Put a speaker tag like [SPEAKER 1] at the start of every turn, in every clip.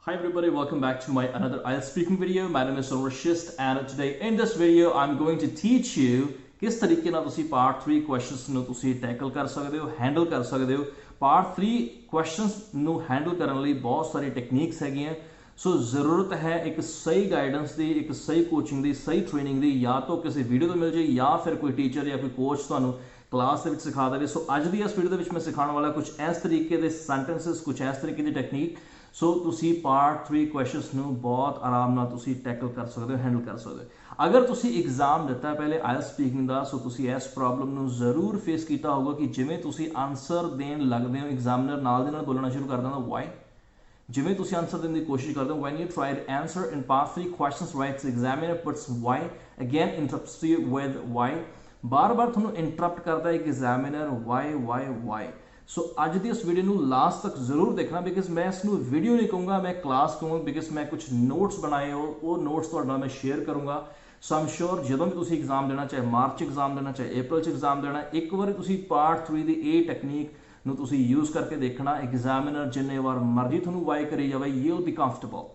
[SPEAKER 1] Hi everybody, welcome back to my another IELTS speaking video. My name is Sarvashist and today in this video I'm going to teach you किस तरीके ਨਾਲ ਤੁਸੀਂ part 3 questions ਨੂੰ ਤੁਸੀਂ tackle ਕਰ ਸਕਦੇ ਹੋ, ਹੈਂਡਲ ਕਰ ਸਕਦੇ ਹੋ। ਪਾਰਟ 3 ਕੁਐਸਚਨਸ ਨੂੰ ਹੈਂਡਲ ਕਰਨ ਲਈ ਬਹੁਤ ਸਾਰੀ ਟੈਕਨੀਕਸ ਹੈਗੀਆਂ। ਸੋ ਜ਼ਰੂਰਤ ਹੈ ਇੱਕ ਸਹੀ ਗਾਈਡੈਂਸ ਦੀ, ਇੱਕ ਸਹੀ ਕੋਚਿੰਗ ਦੀ, ਸਹੀ ਟ੍ਰੇਨਿੰਗ ਦੀ, ਜਾਂ ਤਾਂ ਕਿਸੇ ਵੀਡੀਓ ਤੋਂ ਮਿਲ ਜਾਏ ਜਾਂ ਫਿਰ ਕੋਈ ਟੀਚਰ ਜਾਂ ਕੋਈ ਕੋਚ ਤੁਹਾਨੂੰ ਕਲਾਸ ਦੇ ਵਿੱਚ ਸਿਖਾ ਦੇਵੇ। ਸੋ ਅੱਜ ਦੀ ਇਸ ਵੀਡੀਓ ਦੇ ਵਿੱਚ ਮੈਂ ਸਿਖਾਉਣ ਵਾਲਾ ਕੁਝ ਇਸ ਤਰੀਕੇ ਦੇ ਸੈਂਟੈਂਸਸ, ਕੁਝ ਇਸ ਤਰੀਕੇ ਦੀ ਟੈਕਨੀਕ ਸੋ ਤੁਸੀਂ ਪਾਰਟ 3 ਕੁਐਸਚਨਸ ਨੂੰ ਬਹੁਤ ਆਰਾਮ ਨਾਲ ਤੁਸੀਂ ਟੈਕਲ ਕਰ ਸਕਦੇ ਹੋ, ਹੈਂਡਲ ਕਰ ਸਕਦੇ ਹੋ। ਅਗਰ ਤੁਸੀਂ ਐਗਜ਼ਾਮ ਦਿੱਤਾ ਪਹਿਲੇ ਆਇਲਟਸ ਸਪੀਕਿੰਗ ਦਾ, ਸੋ ਤੁਸੀਂ ਇਸ ਪ੍ਰੋਬਲਮ ਨੂੰ ਜ਼ਰੂਰ ਫੇਸ ਕੀਤਾ ਹੋਊਗਾ ਕਿ ਜਿਵੇਂ ਤੁਸੀਂ ਆਨਸਰ ਦੇਣ ਲੱਗਦੇ ਹੋ, ਐਗਜ਼ਾਮੀਨਰ ਨਾਲ ਦੇ ਨਾਲ ਬੋਲਣਾ ਸ਼ੁਰੂ ਕਰ ਦਿੰਦਾ ਵਾਈ। ਜਿਵੇਂ ਤੁਸੀਂ ਆਨਸਰ ਦੇਣ ਦੀ ਕੋਸ਼ਿਸ਼ ਕਰਦੇ ਹੋ, when you try to answer in part 3 questions right, the examiner puts why, again interrupts you with why। ਬਾਰ-ਬਾਰ ਤੁਹਾਨੂੰ ਇੰਟਰਪਟ ਕਰਦਾ ਹੈ ਐਗਜ਼ਾਮੀਨਰ, why। सो अज की इस वीडियो को लास्ट तक जरूर देखना, बिकॉज मैं इसनू वीडियो नहीं कहूँगा, मैं क्लास कहूँगा, बिकॉज मैं कुछ नोट्स बनाए हो वो नोट्स तुहाडे नाल मैं शेयर करूँगा। सो आई एम श्योर जो भी तुसीं एग्जाम देना, चाहे मार्च एग्जाम देना, चाहे अप्रैल एग्जाम देना, एक बार तुसीं पार्ट 3 की ये टैक्नीक नूं तुसीं यूज़ करके देखना। एग्जामिनर जिन्ने बार मर्जी तुहानूं वाई करी जावे, ये बी कंफर्टेबल,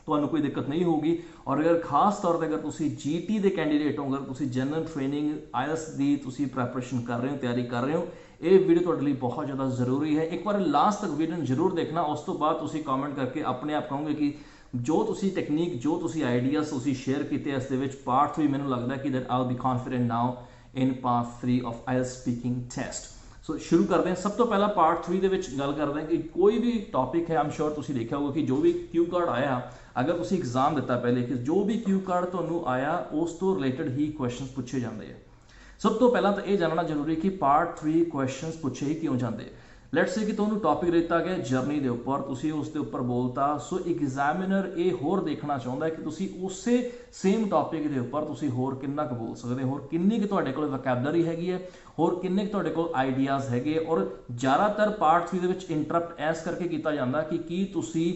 [SPEAKER 1] ਤੁਹਾਨੂੰ कोई दिक्कत नहीं होगी। और अगर खास तौर पर अगर तुसी GT के कैंडीडेट हो, अगर तुसी जनरल ट्रेनिंग आयल्स की तुसी प्रैपरेशन कर रहे हो, तैयारी कर रहे हो, ये वीडियो तुहाडे लई बहुत ज़्यादा जरूरी है। एक बार लास्ट तक वीडियो जरूर देखना, उस तो बाद तुसी कमेंट करके अपने आप कहोगे कि जो तुसी टेक्नीक, जो तुसी आइडियाज़ तुसी शेयर किए इस दे विच पार्ट 3 मैनूं लगदा कि that I will be confident now in part 3 of IELTS speaking test. So शुरू करते हैं। सब तो पहला पार्ट 3 ਦੇ ਵਿੱਚ ਗੱਲ ਕਰਦੇ हैं कि कोई भी टॉपिक है, आई एम श्योर तुसी देखा होगा कि जो भी क्यू कार्ड आया, अगर तुसी एग्जाम दिता पहले कि जो भी क्यू कार्ड तुहानूं आया उस तो रिलेटेड ही क्वेश्चन पूछे जाते हैं। सब तो पहला तो यह जानना जरूरी है कि पार्ट 3 क्वेश्चन पूछे ही क्यों जाते हैं। लैट्स से कि तुहानूं टॉपिक दिता गया जर्नी के उपर, तुसी उस दे उपर बोलता, सो एग्जामिनर ये होर देखना चाहता है कि तुसी उसे सेम टॉपिक के उपर तुसी होर किन्ना क बोल सकते हो, होर किन्नी क तुहाडे कोल वोकैबुलरी हैगी है, होर किन्ने क तुहाडे कोल आइडियाज़ हैगे। और ज़्यादातर पार्ट 3 दे विच इंटरप्ट ऐस करके किया जाता कि की तुसी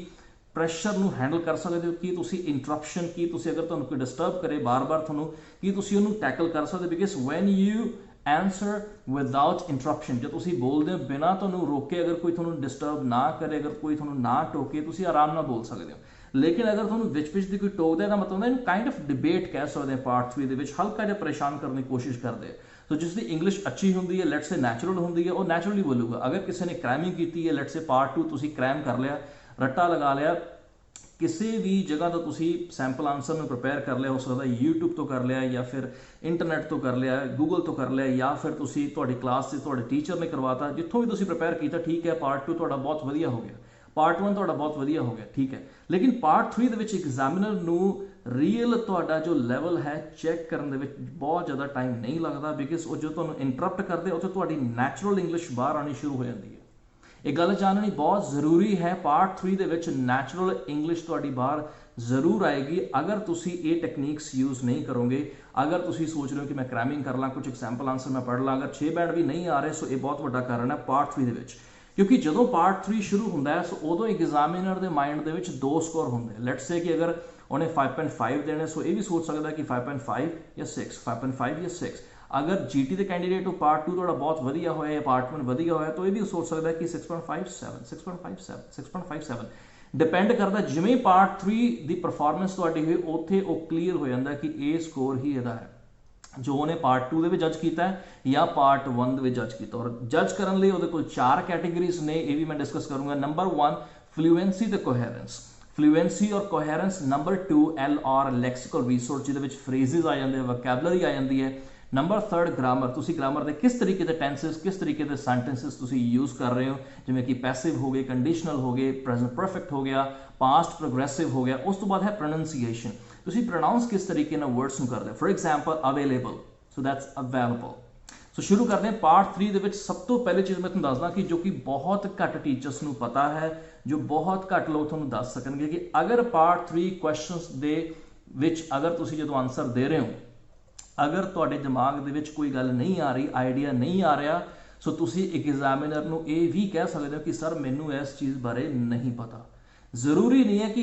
[SPEAKER 1] प्रैशर नूं हैंडल कर सकते हो, कि तुसी इंटरप्शन, की तुसी अगर तुहानूं कोई डिस्टर्ब करे बार बार तुहानूं, कि तुसी उहनूं टैकल कर सकते हो। Because when you answer without interruption, जो तुसी बोलते हो बिना तुहानूं रोके, अगर कोई तुहानूं डिस्टर्ब ना करे, अगर कोई तुहानूं ना टोके, तुसी आराम नाल बोल सकते हो। लेकिन अगर तुहानूं विच विच दी कोई टोकदा है, मतलब इहनूं काइंड ऑफ डिबेट कह सकते हैं, पार्ट 3 दे विच हल्का जिहा परेशान करने की कोशिश करते हैं। तो जिसकी इंग्लिश अच्छी होंगी है, लेट्स से नैचुरल होंगी है, वो नैचुरली बोलूगा। अगर किसी ने क्रैमिंग की है, लेट्स से पार्ट 2 तुसी क्रैम कर लिया, रट्टा लगा लिया, किसी भी जगह तो तुसी सैंपल आंसर में प्रिपेयर कर लिया, हो सकता है यूट्यूब तो कर लिया, या फिर इंटरनेट तो कर लिया, गूगल तो कर लिया, या फिर तुसी तुहाडी क्लास से तुहाडे टीचर ने करवाता, जितों भी तुसी प्रिपेयर किया, ठीक है, पार्ट 2 तुहाडा बहुत वधिया हो गया, पार्ट 1 तुहाडा बहुत वधिया हो गया, ठीक है। लेकिन पार्ट 3 दे विच एग्जामिनर नूं रीयल तुहाडा जो लैवल है चैक करने दे विच बहुत ज़्यादा टाइम नहीं लगता, बिकॉज वो जो तुहानूं इंटरप्ट करते उत्थे तुहाडी नैचुरल इंग्लिश बाहर आनी शुरू हो जाती है। एक गल जाननी बहुत जरूरी है, पार्ट 3 दे विच नैचुरल इंग्लिश तुहाडी बाहर जरूर आएगी अगर तुसी ये टेक्नीक्स यूज़ नहीं करोगे। अगर तुसी सोच रहे हो कि मैं क्रैमिंग कर ला, कुछ एग्जाम्पल आंसर मैं पढ़ ला, अगर 6 बैंड भी नहीं आ रहे, सो ये बहुत बड़ा कारण है पार्ट 3 दे विच। क्योंकि जो पार्ट 3 शुरू होंदा है, सो उदों एग्जामिनर के माइंड दे विच 2 स्कोर होंगे। लेट्स से कि अगर उन्हें 5.5 देने, सो ये भी सोच सकता है कि 5.5 या 6, 5.5 या 6। अगर GT के कैंडीडेट हो, पार्ट 2 थोड़ा बहुत वधिया होया या पार्ट 1 वधिया होया, तो ये भी सोच सकता है कि 6.57, 6.57, 6.57 डिपेंड करता जिमें पार्ट 3 की परफॉर्मेंस तुहाडी हुई, उत्थे वो क्लीयर हो जाता कि ये स्कोर ही इहदा है जो उन्हें पार्ट 2 के जज किया है या पार्ट 1 के जज किया। और जज करने लिए उहदे कोल 4 कैटेगरीज ने, ये भी मैं डिस्कस करूँगा। नंबर 1 फ्लुएंसी ते कोहेरेंस, फ्लुएंसी और coherence. Number 2 LR lexical resource, जिहदे विच फ्रेजेस आ जाते हैं, वोकैबुलरी आ जाती है। नंबर 3 ग्रामर, तुसी ग्रामर के किस तरीके के टेंसेस, किस तरीके के सेंटेंसेस तुसी यूज़ कर रहे हो, जिवें कि पैसिव हो गए, कंडीशनल हो गए, प्रेजेंट परफेक्ट हो गया, पास्ट प्रोग्रेसिव हो गया। उस तो बाद है प्रोनंसीएशन, तुसी प्रोनाउंस किस तरीके ना वर्ड्स करते हो। For example available, so that's available. So शुरू करते हैं पार्ट 3 दे विच। सब तो पहले चीज़ मैं तुहानूं दसदा कि जो कि बहुत घट टीचर्स नूं पता है, जो बहुत घट लोग तुहानूं दस सकणगे कि अगर पार्ट 3 क्वेश्चनस दे विच अगर तुसी जदों आंसर दे रहे हो, अगर तुहाडे दिमाग दे विच कोई गल नहीं आ रही, आइडिया नहीं आ रहा, सो तुसी एग्जामिनर नूं ये भी कह सकते हो कि सर मैनूं इस चीज़ बारे नहीं पता। जरूरी नहीं है कि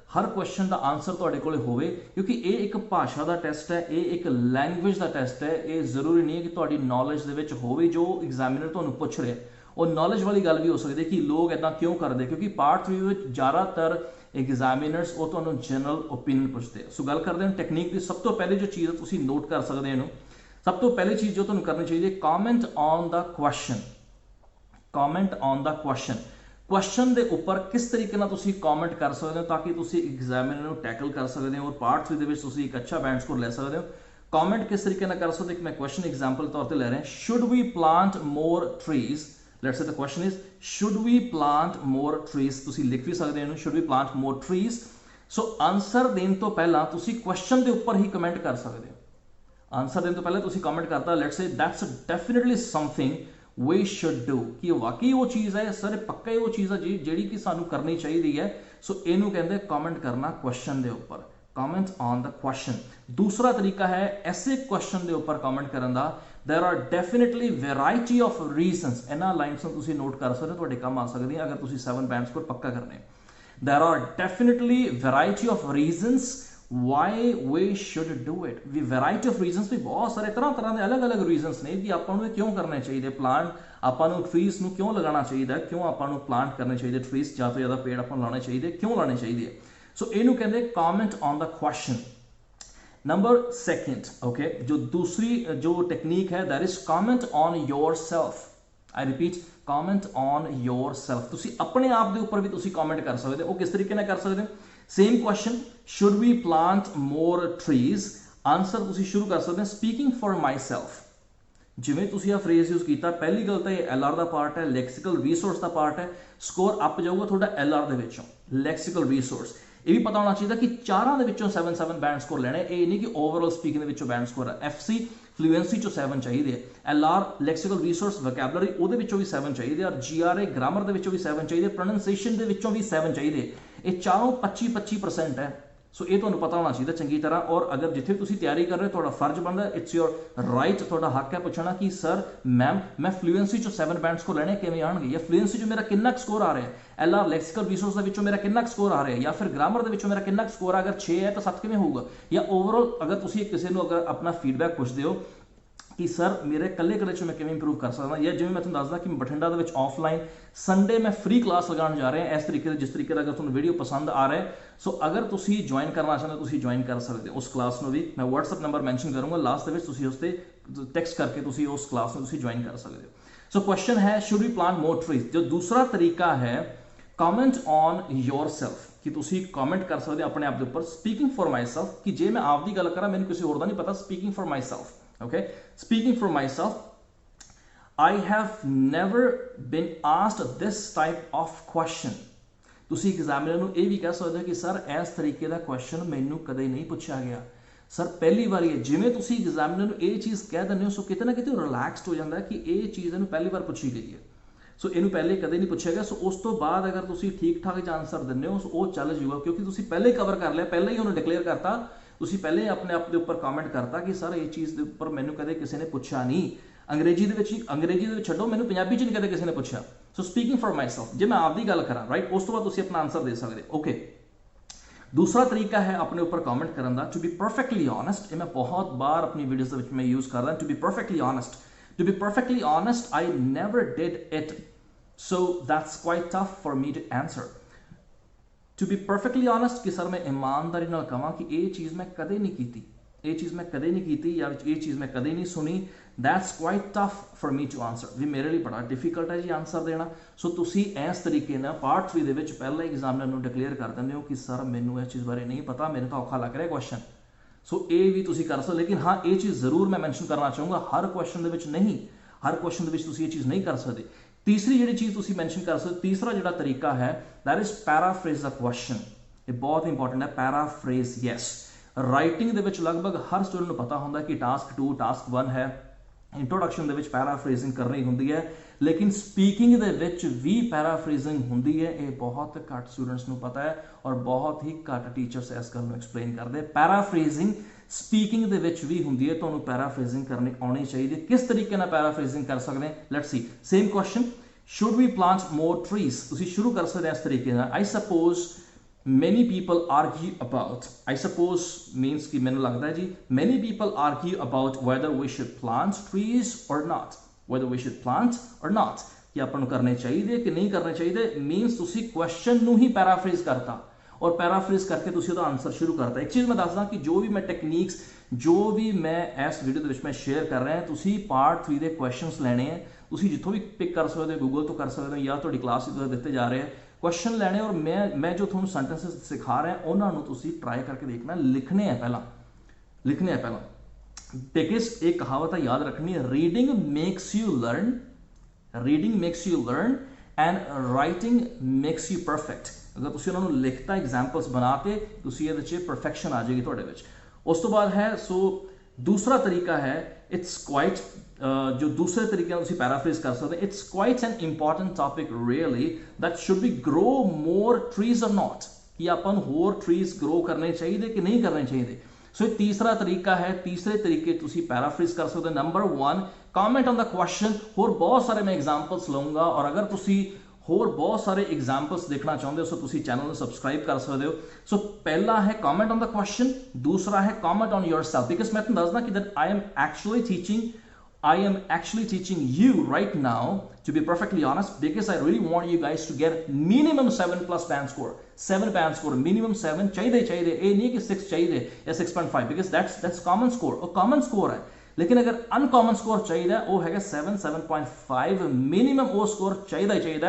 [SPEAKER 1] हर क्वेश्चन का आंसर तुहाडे कोल होवे, क्योंकि ये एक भाषा का टेस्ट है, ये एक लैंग्वेज का टेस्ट है। ये जरूरी नहीं है कि तुहाडी नॉलेज दे विच होवे जो एग्जामिनर तुहानूं पुछ रहा है ਉਹ ਨੌਲੇਜ ਵਾਲੀ ਗੱਲ ਵੀ ਹੋ ਸਕਦੀ ਹੈ ਕਿ ਲੋਕ ਇਦਾਂ ਕਿਉਂ ਕਰਦੇ, ਕਿਉਂਕਿ ਪਾਰਟ 3 ਵਿੱਚ ਜ਼ਿਆਦਾਤਰ ਐਗਜ਼ਾਮੀਨਰਸ ਉਹ ਤੁਹਾਨੂੰ ਜਨਰਲ ਓਪੀਨੀਅਨ ਪੁੱਛਦੇ ਆ। ਸੋ ਗੱਲ ਕਰਦੇ ਹਾਂ ਟੈਕਨੀਕ ਦੀ। ਸਭ ਤੋਂ ਪਹਿਲੀ ਜੋ ਚੀਜ਼ ਤੁਸੀਂ ਨੋਟ ਕਰ ਸਕਦੇ ਹੋ ਇਹਨੂੰ, ਸਭ ਤੋਂ ਪਹਿਲੀ ਚੀਜ਼ ਜੋ ਤੁਹਾਨੂੰ ਕਰਨੀ ਚਾਹੀਦੀ ਹੈ, comment on the question. Comment on the question, question ਦੇ ਉੱਪਰ ਕਿਸ ਤਰੀਕੇ ਨਾਲ ਤੁਸੀਂ ਕਮੈਂਟ ਕਰ ਸਕਦੇ ਹੋ ਤਾਂ ਕਿ ਤੁਸੀਂ ਐਗਜ਼ਾਮੀਨਰ ਨੂੰ ਟੈਕਲ ਕਰ ਸਕਦੇ ਹੋ ਔਰ ਪਾਰਟ 3 ਦੇ ਵਿੱਚ ਤੁਸੀਂ ਇੱਕ ਅੱਛਾ ਬੈਂਡ ਸਕੋਰ ਲੈ ਸਕਦੇ ਹੋ। ਕਮੈਂਟ ਕਿਸ ਤਰੀਕੇ ਨਾਲ ਕਰ ਸਕਦੇ ਹੋ, ਇੱਕ ਮੈਂ ਕੁਐਸਚਨ ਐਗਜ਼ਾਮਪਲ ਤੌਰ ਤੇ ਲੈ ਰਿਹਾ, should we plant more trees. Let's say the question is should we plant more trees. ਤੁਸੀਂ ਲਿਖ ਵੀ ਸਕਦੇ ਹੋ ਇਹਨੂੰ, should we plant more trees. So answer ਦੇਣ ਤੋਂ ਪਹਿਲਾਂ ਤੁਸੀਂ ਕੁਐਸਚਨ ਦੇ ਉੱਪਰ ਹੀ ਕਮੈਂਟ ਕਰ ਸਕਦੇ ਹੋ। ਆਨਸਰ ਦੇਣ ਤੋਂ ਪਹਿਲਾਂ ਤੁਸੀਂ ਕਮੈਂਟ ਕਰਤਾ, let's say that's definitely something we should do, ਕਿ ਵਾਕਈ ਉਹ ਚੀਜ਼ ਹੈ ਸਰ, ਪੱਕਾ ਹੀ ਉਹ ਚੀਜ਼ ਹੈ ਜਿਹੜੀ ਕਿ ਸਾਨੂੰ ਕਰਨੀ ਚਾਹੀਦੀ ਹੈ। ਸੋ ਇਹਨੂੰ ਕਹਿੰਦੇ ਕਮੈਂਟ ਕਰਨਾ ਕੁਐਸਚਨ ਦੇ ਉੱਪਰ, ਕਮੈਂਟ ਔਨ ਦਾ ਕੁਐਸਚਨ। ਦੂਸਰਾ ਤਰੀਕਾ ਹੈ ਐਸੇ ਕੁਐਸਚਨ ਦੇ ਉੱਪਰ ਕਮੈਂਟ ਕਰਨ ਦਾ, there are definitely variety of reasons। ਇਹਨਾਂ ਲਾਈਨਸ ਨੂੰ ਤੁਸੀਂ ਨੋਟ ਕਰ ਸਕਦੇ ਹੋ, ਤੁਹਾਡੇ ਕੰਮ ਆ ਸਕਦੀਆਂ ਅਗਰ ਤੁਸੀਂ 7 ਬੈਂਡ ਸਕੋਰ ਪੱਕਾ ਕਰਨੇ। there are definitely variety of reasons why we should do it। ਵੀ ਵੈਰਾਈਟੀ ਆਫ ਰੀਜ਼ਨਸ ਵੀ ਬਹੁਤ ਸਾਰੇ ਤਰ੍ਹਾਂ ਦੇ ਅਲੱਗ-ਅਲੱਗ ਰੀਜ਼ਨਸ ਨੇ ਕਿ ਆਪਾਂ ਨੂੰ ਇਹ ਕਿਉਂ ਕਰਨੇ ਚਾਹੀਦੇ ਪਲਾਂਟ, ਆਪਾਂ ਨੂੰ ਟਰੀਜ਼ ਨੂੰ ਕਿਉਂ ਲਗਾਉਣਾ ਚਾਹੀਦਾ, ਕਿਉਂ ਆਪਾਂ ਨੂੰ ਪਲਾਂਟ ਕਰਨੇ ਚਾਹੀਦੇ ਟਰੀਜ਼, ਜ਼ਿਆਦਾ ਤੋਂ ਜ਼ਿਆਦਾ ਪੇੜ ਆਪਾਂ ਨੂੰ ਲਾਉਣੇ ਚਾਹੀਦੇ, ਕਿਉਂ ਲਾਉਣੇ ਚਾਹੀਦੇ। ਸੋ ਇਹਨੂੰ ਕਹਿੰਦੇ comment on the question. Number second, okay, ਜੋ ਦੂਸਰੀ ਜੋ ਟੈਕਨੀਕ ਹੈ that is comment on yourself। I repeat, comment on yourself। ਤੁਸੀਂ ਆਪਣੇ ਆਪ ਦੇ ਉੱਪਰ ਵੀ ਤੁਸੀਂ ਕਮੈਂਟ ਕਰ ਸਕਦੇ ਹੋ। ਉਹ ਕਿਸ ਤਰੀਕੇ ਨਾਲ ਕਰ ਸਕਦੇ ਹੋ, same question, should we plant more trees। Answer ਤੁਸੀਂ ਸ਼ੁਰੂ ਕਰ ਸਕਦੇ ਹੋ ਸਪੀਕਿੰਗ ਫॉर ਮਾਈਸੈਲਫ। ਜਿਵੇਂ ਤੁਸੀਂ ਆ ਫਰੇਜ਼ ਯੂਜ਼ ਕੀਤਾ, ਪਹਿਲੀ ਗੱਲ ਤਾਂ ਇਹ ਐਲਆਰ ਦਾ ਪਾਰਟ ਹੈ, ਲੈਕਸੀਕਲ ਰਿਸੋਰਸ ਦਾ ਪਾਰਟ ਹੈ। ਸਕੋਰ ਅਪ ਜਾਊਗਾ ਤੁਹਾਡਾ ਐਲਆਰ ਦੇ ਵਿੱਚੋਂ, ਲੈਕਸੀਕਲ ਰਿਸੋਰਸ। ਇਹ ਵੀ ਪਤਾ ਹੋਣਾ ਚਾਹੀਦਾ ਕਿ ਚਾਰਾਂ ਦੇ ਵਿੱਚੋਂ 7 ਬੈਂਡ ਸਕੋਰ ਲੈਣੇ। ਇਹ ਨਹੀਂ ਕਿ ਓਵਰਆਲ ਸਪੀਕਿੰਗ ਦੇ ਵਿੱਚੋਂ ਬੈਂਡ ਸਕੋਰ ਹੈ। ਐਫਸੀ ਫਲੂਐਂਸੀ ਚੋਂ 7 ਚਾਹੀਦੇ ਹੈ, ਐਲਆਰ ਲੈਕਸੀਕਲ ਰਿਸੋਰਸ ਵੋਕੈਬਲਰੀ ਉਹਦੇ ਵਿੱਚੋਂ ਵੀ 7 ਚਾਹੀਦੇ, ਔਰ ਜੀਆਰਏ ਗ੍ਰਾਮਰ ਦੇ ਵਿੱਚੋਂ ਵੀ 7 ਚਾਹੀਦੇ, ਪ੍ਰੋਨੰਸੀਏਸ਼ਨ ਦੇ ਵਿੱਚੋਂ ਵੀ 7 ਚਾਹੀਦੇ। ਇਹ ਚਾਰੋਂ 25% ਹੈ। ਸੋ ਇਹ ਤੁਹਾਨੂੰ ਪਤਾ ਹੋਣਾ ਚਾਹੀਦਾ ਚੰਗੀ ਤਰ੍ਹਾਂ। ਔਰ ਅਗਰ ਜਿੱਥੇ ਤੁਸੀਂ ਤਿਆਰੀ ਕਰ ਰਹੇ ਹੋ ਤੁਹਾਡਾ ਫਰਜ਼ ਬਣਦਾ, ਇਟਸ ਯੋਰ ਰਾਈਟ, ਤੁਹਾਡਾ ਹੱਕ ਹੈ ਪੁੱਛਣਾ ਕਿ ਸਰ ਮੈਮ ਮੈਂ ਫਲੂਐਂਸੀ ਚੋਂ 7 ਬੈਂਡ ਸਕੋਰ ਲੈਣੇ, ਕਿਵੇਂ ਆਣਗੇ, ਜਾਂ ਫਲੂਐਂਸੀ ਚੋਂ ਮੇਰਾ ਕਿੰਨਾ ਸਕੋਰ ਆ ਰਿਹਾ ਹੈ, ਐਲਆਰ ਲੈਕਸੀਕਲ ਰਿਸੋਰਸ ਦੇ ਵਿੱਚੋਂ ਮੇਰਾ ਕਿੰਨਾ ਸਕੋਰ ਆ ਰਿਹਾ ਹੈ, ਜਾਂ ਫਿਰ ਗ੍ਰਾਮਰ ਦੇ ਵਿੱਚੋਂ ਮੇਰਾ ਕਿੰਨਾ ਸਕੋਰ ਆ, ਅਗਰ 6 ਹੈ ਤਾਂ 7 ਕਿਵੇਂ ਹੋਊਗਾ। ਜਾਂ ਓਵਰਆਲ ਅਗਰ ਤੁਸੀਂ ਕਿਸੇ ਨੂੰ ਅਗਰ ਆਪਣਾ ਫੀਡਬੈਕ ਪੁੱਛਦੇ ਹੋ ਕਿ ਸਰ ਮੇਰੇ ਕੱਲੇ ਚ ਮੈਂ ਕਿਵੇਂ ਇੰਪਰੂਵ ਕਰ ਸਕਦਾ, ਜਾਂ ਜਿਵੇਂ ਮੈਂ ਤੁਹਾਨੂੰ ਦੱਸਦਾ ਕਿ ਬਠਿੰਡਾ ਦੇ ਵਿੱਚ ਆਫਲਾਈਨ ਸੰਡੇ ਮੈਂ ਫ੍ਰੀ ਕਲਾਸ ਲਗਾਉਣ ਜਾ ਰਿਹਾ ਇਸ ਤਰੀਕੇ ਦੇ, ਜਿਸ ਤਰੀਕੇ ਦਾ ਅਗਰ ਤੁਹਾਨੂੰ ਵੀਡੀਓ ਪਸੰਦ ਆ ਰਿਹਾ, ਸੋ ਅਗਰ ਤੁਸੀਂ ਜੁਆਇਨ ਕਰਨਾ ਚਾਹੁੰਦੇ ਤੁਸੀਂ ਜੁਆਇਨ ਕਰ ਸਕਦੇ ਹੋ ਉਸ ਕਲਾਸ ਨੂੰ ਵੀ। ਮੈਂ WhatsApp ਨੰਬਰ ਮੈਂਸ਼ਨ ਕਰੂੰਗਾ ਲਾਸਟ ਦੇ ਵਿੱਚ, ਤੁਸੀਂ ਉਸ ਤੇ ਟੈਕਸਟ ਕਰਕੇ ਤੁਸੀਂ ਉਸ ਕਲਾਸ ਨੂੰ ਤੁਸੀਂ ਜੁਆਇਨ ਕਰ ਸਕਦੇ ਹੋ। ਸੋ ਕੁਐਸਚਨ ਹੈ should we plant more trees. ਜੋ ਦੂਸਰਾ ਤਰੀਕਾ ਹੈ ਕਮੈਂਟ ਔਨ ਯੋਰਸੈਲਫ, ਕਿ ਤੁਸੀਂ ਕਮੈਂਟ ਕਰ ਸਕਦੇ ਹੋ ਆਪਣੇ ਆਪ ਦੇ ਉੱਪਰ, ਸਪੀਕਿੰਗ ਫॉर ਮਾਈਸੈਲਫ, ਕਿ ਜੇ ਮੈਂ ਆਪ ਦੀ ਗੱਲ ਕਰਾਂ ਮੈਨੂੰ ਕਿਸੇ ਹੋਰ ਦਾ ਨਹੀਂ ਪਤਾ, speaking for myself. Okay, speaking for myself, I have never been asked this type of question। ਤੁਸੀਂ ਐਗਜ਼ਾਮੀਨਰ ਨੂੰ ਇਹ ਵੀ ਕਹਿ ਸਕਦੇ ਹੋ ਕਿ ਸਰ ਇਸ ਤਰੀਕੇ ਦਾ ਕੁਐਸਚਨ ਮੈਨੂੰ ਕਦੇ ਨਹੀਂ ਪੁੱਛਿਆ ਗਿਆ, ਸਰ ਪਹਿਲੀ ਵਾਰੀ ਹੈ। ਜਿਵੇਂ ਤੁਸੀਂ ਐਗਜ਼ਾਮੀਨਰ ਨੂੰ ਇਹ ਚੀਜ਼ ਕਹਿ ਦਿੰਦੇ ਹੋ, ਸੋ ਕਿਤੇ ਨਾ ਕਿਤੇ ਉਹ ਰਿਲੈਕਸਡ ਹੋ ਜਾਂਦਾ ਕਿ ਇਹ ਚੀਜ਼ ਇਹਨੂੰ ਪਹਿਲੀ ਵਾਰ ਪੁੱਛੀ ਗਈ ਹੈ, ਸੋ ਇਹਨੂੰ ਪਹਿਲੇ ਕਦੇ ਨਹੀਂ ਪੁੱਛਿਆ ਗਿਆ। ਸੋ ਉਸ ਤੋਂ ਬਾਅਦ ਅਗਰ ਤੁਸੀਂ ਠੀਕ ਠਾਕ ਜਿਹਾ ਆਨਸਰ ਦਿੰਦੇ ਹੋ, ਸੋ ਉਹ ਚੱਲ ਜੂਗਾ, ਕਿਉਂਕਿ ਤੁਸੀਂ ਪਹਿਲੇ ਕਵਰ ਕਰ ਲਿਆ, ਪਹਿਲਾਂ ਹੀ ਉਹਨੂੰ ਡਿਕਲੇਅਰ ਕਰਤਾ, ਤੁਸੀਂ ਪਹਿਲੇ ਆਪਣੇ ਆਪ ਦੇ ਉੱਪਰ ਕਮੈਂਟ ਕਰਤਾ ਕਿ ਸਰ ਇਹ ਚੀਜ਼ ਦੇ ਉੱਪਰ ਮੈਨੂੰ ਕਦੇ ਕਿਸੇ ਨੇ ਪੁੱਛਿਆ ਨਹੀਂ। ਅੰਗਰੇਜ਼ੀ ਦੇ ਵਿੱਚ ਛੱਡੋ, ਮੈਨੂੰ ਪੰਜਾਬੀ 'ਚ ਨਹੀਂ ਕਦੇ ਕਿਸੇ ਨੇ ਪੁੱਛਿਆ। ਸੋ ਸਪੀਕਿੰਗ ਫॉर ਮਾਈਸੈਲਫ, ਜੇ ਮੈਂ ਆਪ ਦੀ ਗੱਲ ਕਰਾਂ, ਰਾਈਟ, ਉਸ ਤੋਂ ਬਾਅਦ ਤੁਸੀਂ ਆਪਣਾ ਆਨਸਰ ਦੇ ਸਕਦੇ ਹੋ। ਓਕੇ, ਦੂਸਰਾ ਤਰੀਕਾ ਹੈ ਆਪਣੇ ਉੱਪਰ ਕਮੈਂਟ ਕਰਨ ਦਾ, ਟੂ ਬੀ ਪਰਫੈਕਟਲੀ ਓਨੈਸਟ। ਇਹ ਮੈਂ ਬਹੁਤ ਬਾਰ ਆਪਣੀ ਵੀਡੀਓਜ਼ ਦੇ ਵਿੱਚ ਮੈਂ ਯੂਜ਼ ਕਰਦਾ, to be perfectly honest. To be perfectly honest, I never did it, so that's quite tough for me to answer. To be perfectly honest कि सर मैं ईमानदारी नाल कहां कि ये चीज़ मैं कदे नहीं कीती, ये चीज़ मैं कदे नहीं कीती, या ये चीज़ मैं कदे नहीं सुनी, that's quite tough for me to answer. भी मेरे लिए बड़ा डिफिकल्ट है जी आंसर देना। सो तुसी इस तरीके ना पार्ट 3 दे विच पहला एग्जामिनर नूं डिक्लेयर कर दिंदे हो कि सर मैनूं इस चीज़ बारे नहीं पता, मेरे तो औखा लग रहा क्वेश्चन। सो ये भी तुसी कर सकते, लेकिन हाँ ये चीज़ जरूर मैं मैंशन करना चाहूँगा, हर क्वेश्चन दे विच नहीं, हर क्वेश्चन दे विच तुसी ये चीज़ नहीं कर सकते। तीसरी जिहड़ी चीज़ तुसी मैंशन कर सकते, तीसरा जिहड़ा तरीका है that is paraphrase the question. ये बहुत इंपॉर्टेंट है, पैराफ्रेज। यस, राइटिंग दे विच लगभग हर स्टूडेंट को पता होंदा कि टास्क 2 टास्क 1 है, इंट्रोडक्शन दे विच पैराफ्रेजिंग करनी होंदी है, लेकिन स्पीकिंग दे विच भी पैराफ्रेजिंग होंदी है। ये बहुत घट स्टूडेंट्स को पता है और बहुत ही घट टीचर्स इस गल नूं एक्सप्लेन करते। पैराफ्रेजिंग स्पीकिंग दे विच भी होंदी है, तुहानूं पैराफ्रेजिंग करनी आउणी चाहिए। किस तरीके नाल पैराफ्रेजिंग कर सकते हैं, let's see. Same question, should we plant more trees, तुसीं शुरू कर सकते हैं इस तरीके नाल। I suppose many people argue about, I suppose means कि मैंने लगता है जी, many people argue about whether we should plant trees or not, whether we should plant or not। कि ਆਪਾਂ ਨੂੰ ਕਰਨੇ ਚਾਹੀਦੇ ਕਿ ਨਹੀਂ ਕਰਨੇ ਚਾਹੀਦੇ ਮੀਨਸ ਤੁਸੀਂ ਕੁਐਸਚਨ ਨੂੰ ਹੀ ਪੈਰਾਫਰੇਜ਼ ਕਰਤਾ और पैराफ्रेज करके तुसी ਉਹਦਾ आंसर शुरू करता। एक चीज़ मैं दसदा कि जो भी मैं टेक्निक्स जो भी मैं इस वीडियो ਦੇ ਵਿੱਚ मैं शेयर कर रहा तुसी पार्ट 3 ਦੇ क्वेश्चनस ਲੈਣੇ ਆ तुसी जिथों भी पिक कर सकते हो गूगल तो कर सकते हो या ਤੁਹਾਡੀ क्लास ਵਿੱਚ ਦਿੱਤੇ जा रहे हैं क्वेश्चन ਲੈਣੇ और मैं जो ਤੁਹਾਨੂੰ सेंटेंसेस सिखा रहा ਉਹਨਾਂ ਨੂੰ ਤੁਸੀਂ ट्राई करके देखना लिखने हैं पहला बिकॉज एक कहावत है याद रखनी है reading makes you learn and writing makes you perfect. अगर तुसी उन्होंने लिखता एग्जाम्पल्स बना के तुसी ये परफेक्शन आ जाएगी तुहाडे विच। उस तो बाद है सो दूसरा तरीका है इट्स क्वाइट जो दूसरे तरीके तुसी पैराफ्रेज कर सकते it's quite an important topic really that should be grow more trees और नॉट कि अपन होर ट्रीज ग्रो करने चाहिए कि नहीं करने चाहिए। सो तीसरा तरीका है तीसरे तरीके तुसी पैराफ्रेज कर सकते। Number 1 comment on the question होर बहुत सारे मैं एग्जाम्पल्स लूँगा और अगर तुसी होर बहुत सारे एग्जाम्पल्स देखना चाहते हो सो तुसी चैनल में सबसक्राइब कर सकते हो। सो पहला है कॉमेंट ऑन द क्वेश्चन दूसरा है कॉमेंट ऑन योरसेल्फ बिकॉज मैं तुम दसदा कि that I am actually teaching you right now to be perfectly honest because I really want you guys to get minimum 7+ band score minimum 7 चाहिए ये नहीं कि 6 चाहिए या 6.5 बिकॉज दैट्स कॉमन स्कोर और कॉमन स्कोर है। लेकिन अगर अनकॉमन स्कोर चाहिए वो है 7.5 मिनिमम वो स्कोर चाहिए।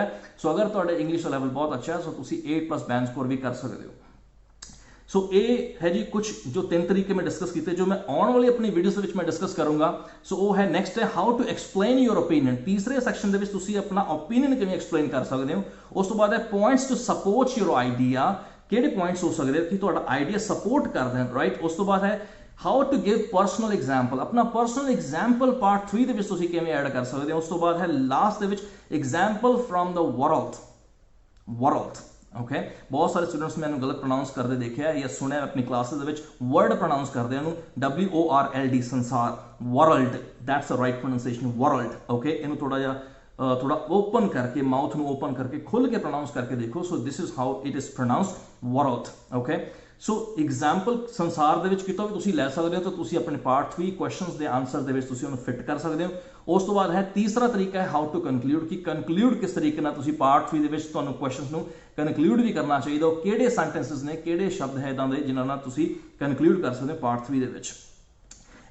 [SPEAKER 1] सो अगर तो इंग्लिश का लैवल बहुत अच्छा है सो तुसी 8+ बैंड स्कोर भी कर सकते हो। सो ये है जी कुछ जो 3 तरीके में डिस्कस किए जो मैं आने वाली अपनी वीडियोस में डिस्कस करूंगा। सो वो है नेक्स्ट है how to explain your opinion तीसरे सैक्शन के तुसी अपना ओपीनियन किवें एक्सप्लेन कर सकते हो। उस तो बाद है points to support your idea किहड़े पॉइंट्स हो सकते हैं कि तुहाडा आइडिया सपोर्ट करते हैं राइट। उस तो बाद है how to give personal example अपना पर्सनल एग्जाम्पल पार्ट 3 ਦੇ ਵਿੱਚ ਤੁਸੀਂ ਕਿਵੇਂ ਐਡ ਕਰ ਸਕਦੇ ਹੋ। ਉਸ ਤੋਂ ਬਾਅਦ ਹੈ ਲਾਸਟ ਦੇ ਵਿੱਚ example from the world okay बहुत सारे स्टूडेंट्स मैंने गलत प्रोनाउंस करते देखे या सुने अपनी क्लासेस ਦੇ ਵਿੱਚ वर्ड प्रोनाउंस करते हैं WORLD संसार world that's the right pronunciation world okay इन्हों थोड़ा ओपन करके माउथ में ओपन करके खुल के प्रोनाउंस करके देखो। So this is how it is pronounced world okay. So example संसार ਦੇ ਵਿੱਚ ਕਿਤੋਂ ਵੀ ਤੁਸੀਂ ਲੈ ਸਕਦੇ ਹੋ तो ਤੁਸੀਂ ਆਪਣੇ ਪਾर्ट 3 क्वेश्चंस ਦੇ आंसर ਦੇ ਵਿੱਚ ਤੁਸੀਂ ਉਹਨੂੰ ਫਿੱਟ ਕਰ ਸਕਦੇ ਹੋ। ਉਸ ਤੋਂ ਬਾਅਦ ਹੈ तीसरा तरीका है हाउ टू कंक्लूड कि कंक्लूड किस तरीके ਨਾਲ ਤੁਸੀਂ ਪਾर्ट 3 ਦੇ ਵਿੱਚ ਤੁਹਾਨੂੰ क्वेश्चंस ਨੂੰ कंक्लूड भी करना चाहिए ਉਹ ਕਿਹੜੇ ਸੈਂਟੈਂਸਸ ਨੇ ਕਿਹੜੇ ਸ਼ਬਦ ਹੈ ਇਦਾਂ ਦੇ ਜਿਨ੍ਹਾਂ ਨਾਲ ਤੁਸੀਂ कंक्लूड कर सकते हो पार्ट 3 ਦੇ ਵਿੱਚ।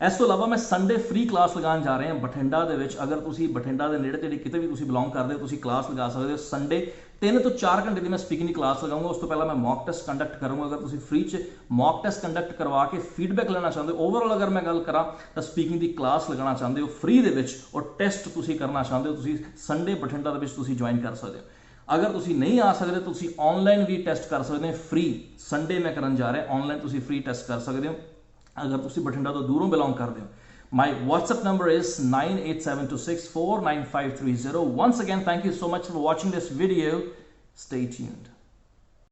[SPEAKER 1] इस तो इलावा मैं संडे फ्री क्लास लगाने जा रहे हैं बठिंडा ਦੇ ਵਿੱਚ अगर ਤੁਸੀਂ बठिंडा ਦੇ ਨੇੜੇ ਤੇੜੇ ਕਿਤੇ ਵੀ ਤੁਸੀਂ ਬਿਲੋਂਗ ਕਰਦੇ ਹੋ ਤੁਸੀਂ क्लास लगा सकते हो। संडे 3 ਤੋਂ 4 घंटे की मैं स्पीकिंग की क्लास लगाऊंगा। उस तो पहला मैं मॉक टेस्ट कंडक्ट करूंगा। अगर तुम फ्री च मॉक टेस्ट कंडक्ट करवा के फीडबैक लेना चाहते हो ओवरऑल अगर मैं गल करा तो स्पीकिंग की क्लास लगाना चाहते हो फ्री दे विच और टेस्ट तुसी करना चाहते हो तुसी संडे बठिंडा दे विच तुसी ज्वाइन कर सकते हो। अगर तुसी नहीं आ सकते तुसी ऑनलाइन भी टेस्ट कर सकते हो फ्री संडे मैं करन जा रहा ऑनलाइन तुसी फ्री टेस्ट कर सकते हो अगर तुसी बठिंडा तो दूरों बिलोंग करते हो। My WhatsApp number is 9872649530। Once again, thank you so much for watching this video. Stay tuned.